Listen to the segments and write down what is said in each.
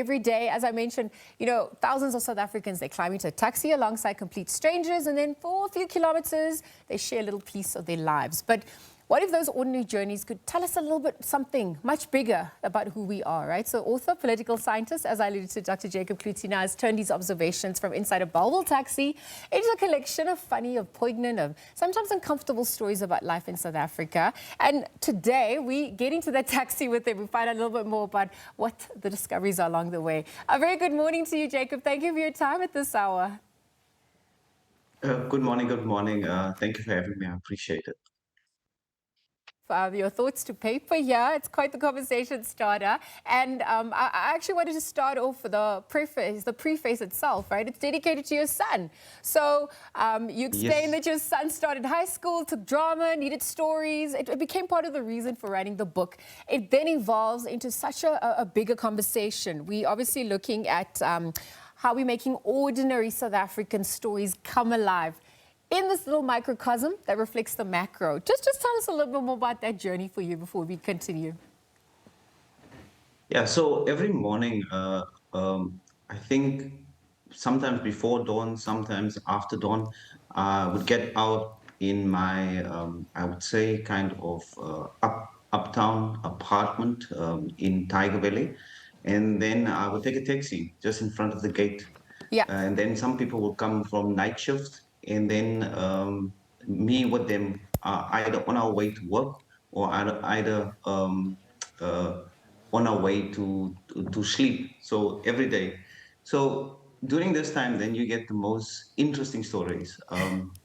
every day. As I mentioned, thousands of South Africans, they climb into a taxi alongside complete strangers, and then for a few kilometers, they share a little piece of their lives. But what if those ordinary journeys could tell us a little bit something much bigger about who we are, right? So author, political scientist, as I alluded to, Dr. Jacob Cloete now has turned these observations from inside a Bellville taxi into a collection of funny, of poignant, of sometimes uncomfortable stories about life in South Africa. And today, we get into that taxi with him. We find out a little bit more about what the discoveries are along the way. A very good morning to you, Jacob. Thank you for your time at this hour. Good morning, good morning. Thank you for having me. I appreciate it. Your thoughts to paper here. It's quite the conversation starter. And I actually wanted to start off with the preface itself, right? It's dedicated to your son. So you explained that your son started high school, took drama, needed stories. It became part of the reason for writing the book. It then evolves into such a bigger conversation. We obviously looking at how we're making ordinary South African stories come alive in this little microcosm that reflects the macro. Just tell us a little bit more about that journey for you before we continue. Yeah, so every morning, I think sometimes before dawn, sometimes after dawn, I would get out in my, I would say, kind of uptown apartment in Tiger Valley. And then I would take a taxi just in front of the gate. Yeah. And then some people will come from night shift, and then me with them either on our way to work or either on our way to sleep. So every day. So during this time, then you get the most interesting stories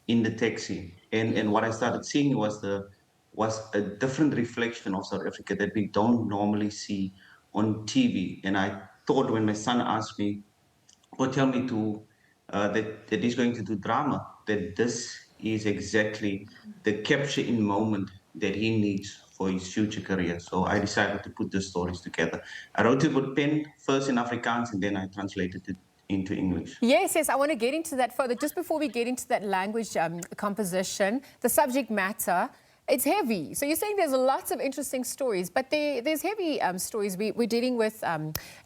in the taxi. And what I started seeing was a different reflection of South Africa that we don't normally see on TV. And I thought when my son asked me or tell me to that he's going to do drama, that this is exactly the capture in moment that he needs for his future career. So I decided to put the stories together. I wrote it with pen first in Afrikaans, and then I translated it into English. Yes, I want to get into that further. Just before we get into that language composition, the subject matter, it's heavy. So you're saying there's lots of interesting stories, but there's heavy stories. We're dealing with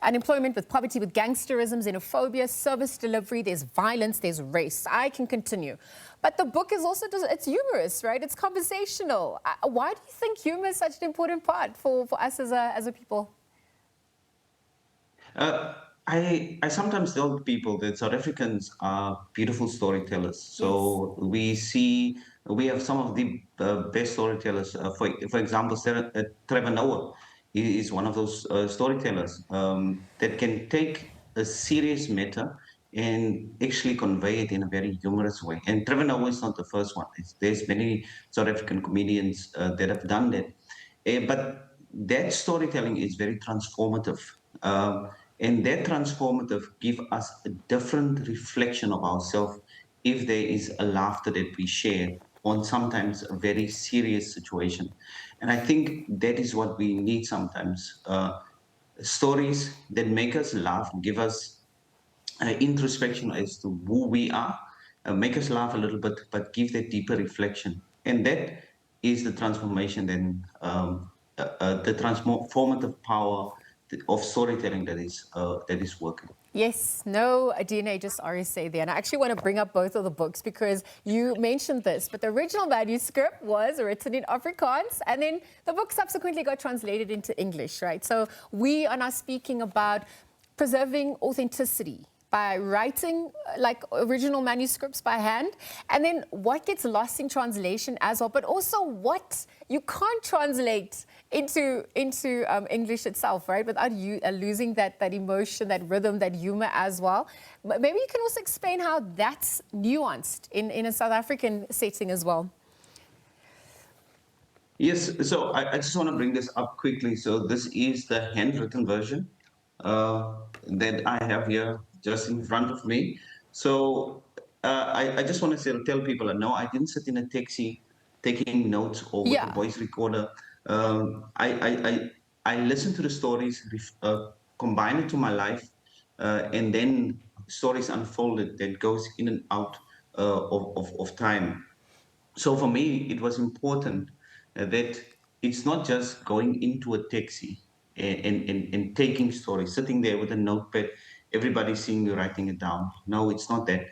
unemployment, with poverty, with gangsterism, xenophobia, service delivery, there's violence, there's race. I can continue. But the book is also, it's humorous, right? It's conversational. Why do you think humor is such an important part for us as a people? I sometimes tell people that South Africans are beautiful storytellers. So we have some of the best storytellers. For example, Trevor Noah is one of those storytellers that can take a serious matter and actually convey it in a very humorous way. And Trevor Noah is not the first one. There's many South African comedians that have done that. But that storytelling is very transformative. And that transformative give us a different reflection of ourselves if there is a laughter that we share on sometimes a very serious situation. And I think that is what we need sometimes. Stories that make us laugh, give us introspection as to who we are, make us laugh a little bit, but give that deeper reflection. And that is the transformation then, the transformative power of storytelling that is working. Yes, no DNA, just RSA there. And I actually want to bring up both of the books because you mentioned this, but the original manuscript was written in Afrikaans and then the book subsequently got translated into English, right? So we are now speaking about preserving authenticity by writing like original manuscripts by hand, and then what gets lost in translation as well, but also what you can't translate into English itself, right? Without you losing that emotion, that rhythm, that humor as well. Maybe you can also explain how that's nuanced in a South African setting as well. Yes, so I just want to bring this up quickly. So this is the handwritten version that I have here just in front of me. So I just want to tell people, no, I didn't sit in a taxi taking notes or with a voice recorder. I listen to the stories, combine it to my life, and then stories unfolded that goes in and out of time. So for me, it was important that it's not just going into a taxi. and taking stories, sitting there with a notepad, everybody seeing you writing it down. No, it's not that.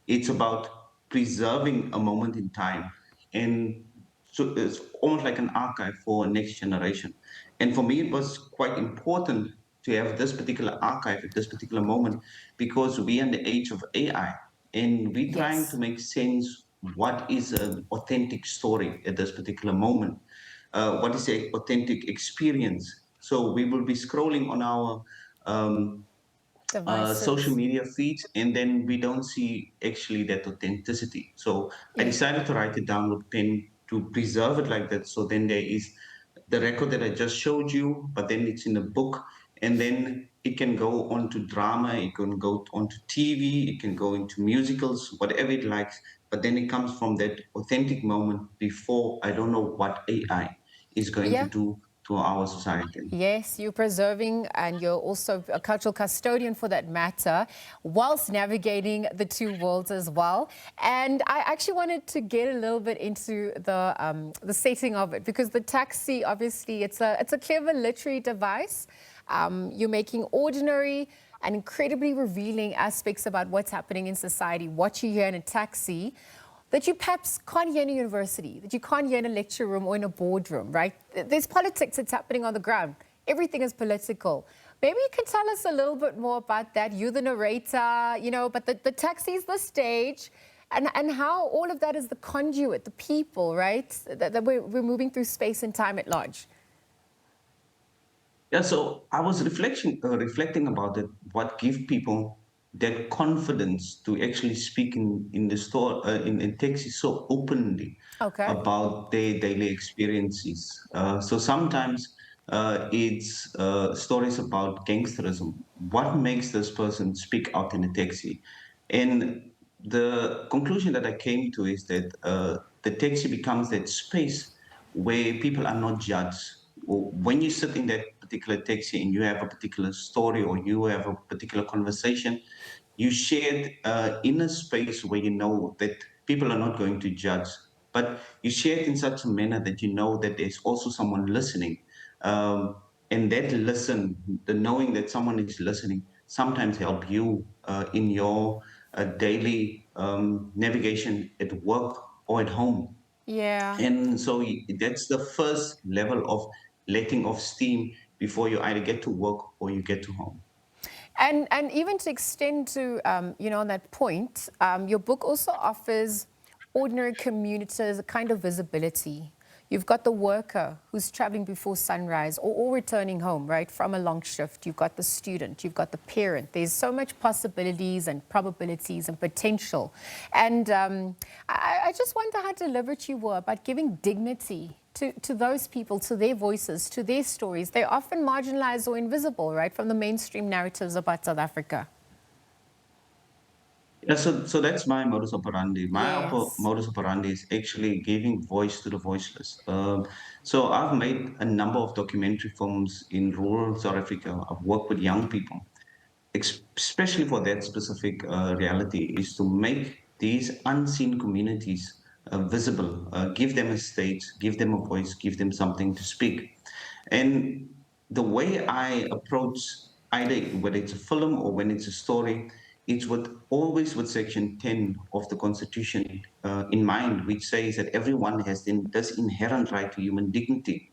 It's about preserving a moment in time. And so it's almost like an archive for a next generation. And for me, it was quite important to have this particular archive at this particular moment because we are in the age of AI and we're trying to Yes. make sense what is an authentic story at this particular moment. What is the authentic experience? So we will be scrolling on our um, social Devices. media feeds, and then we don't see actually that authenticity. So I Yeah. decided to write it down with pen to preserve it like that. So then there is the record that I just showed you, but then it's in a book, and then it can go on to drama, it can go on to TV, it can go into musicals, whatever it likes. But then it comes from that authentic moment before I don't know what AI is going to Yeah. do to our society. Yes, you're preserving and you're also a cultural custodian for that matter, whilst navigating the two worlds as well. And I actually wanted to get a little bit into the setting of it because the taxi, obviously, it's a clever literary device. You're making ordinary and incredibly revealing aspects about what's happening in society, what you hear in a taxi that you perhaps can't hear in a university, that you can't hear in a lecture room or in a boardroom, right? There's politics that's happening on the ground. Everything is political. Maybe you can tell us a little bit more about that. You're the narrator, but the taxi is the stage and how all of that is the conduit, the people, right? That we're moving through space and time at large. Yeah, so I was reflecting about it. What give people that confidence to actually speak in the store in taxi so openly Okay. about their daily experiences. So sometimes it's stories about gangsterism. What makes this person speak out in a taxi? And the conclusion that I came to is that the taxi becomes that space where people are not judged. When you sit in that particular taxi and you have a particular story or you have a particular conversation, you share it in a space where you know that people are not going to judge, but you share it in such a manner that you know that there's also someone listening. And that listen, the knowing that someone is listening, sometimes help you in your daily navigation at work or at home. Yeah. And so that's the first level of letting off steam before you either get to work or you get to home. And even to extend to, on that point, your book also offers ordinary commuters a kind of visibility. You've got the worker who's traveling before sunrise or returning home, right, from a long shift. You've got the student, you've got the parent. There's so much possibilities and probabilities and potential. And I just wonder how deliberate you were about giving dignity to those people, to their voices, to their stories. They're often marginalized or invisible, right, from the mainstream narratives about South Africa. Yeah, so that's my modus operandi. Yes. Modus operandi is actually giving voice to the voiceless. So I've made a number of documentary films in rural South Africa. I've worked with young people, especially for that specific reality, is to make these unseen communities visible, give them a stage, give them a voice, give them something to speak. And the way I approach either whether it's a film or when it's a story, it's with always with Section 10 of the Constitution in mind, which says that everyone has this inherent right to human dignity.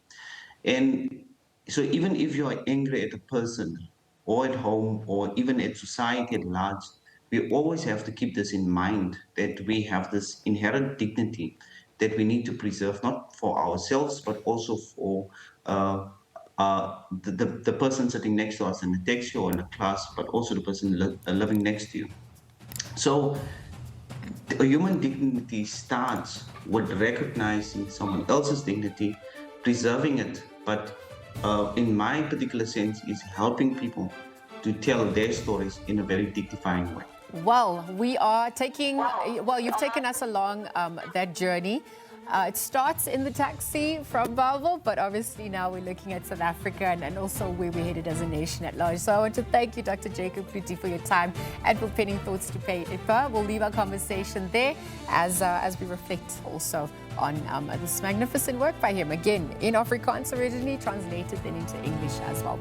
And so even if you are angry at a person or at home or even at society at large, we always have to keep this in mind that we have this inherent dignity that we need to preserve, not for ourselves, but also for uh, the person sitting next to us in the taxi or in the class, but also the person living next to you. So a human dignity starts with recognizing someone else's dignity, preserving it, but in my particular sense, is helping people to tell their stories in a very dignifying way. Well, we are taking, well, you've taken us along that journey. It starts in the taxi from Bellville, but obviously now we're looking at South Africa and also where we're headed as a nation at large. So I want to thank you, Dr. Jacob Cloete, for your time and for penning thoughts to pay it. We'll leave our conversation there as we reflect also on this magnificent work by him. Again, in Afrikaans originally, translated then into English as well.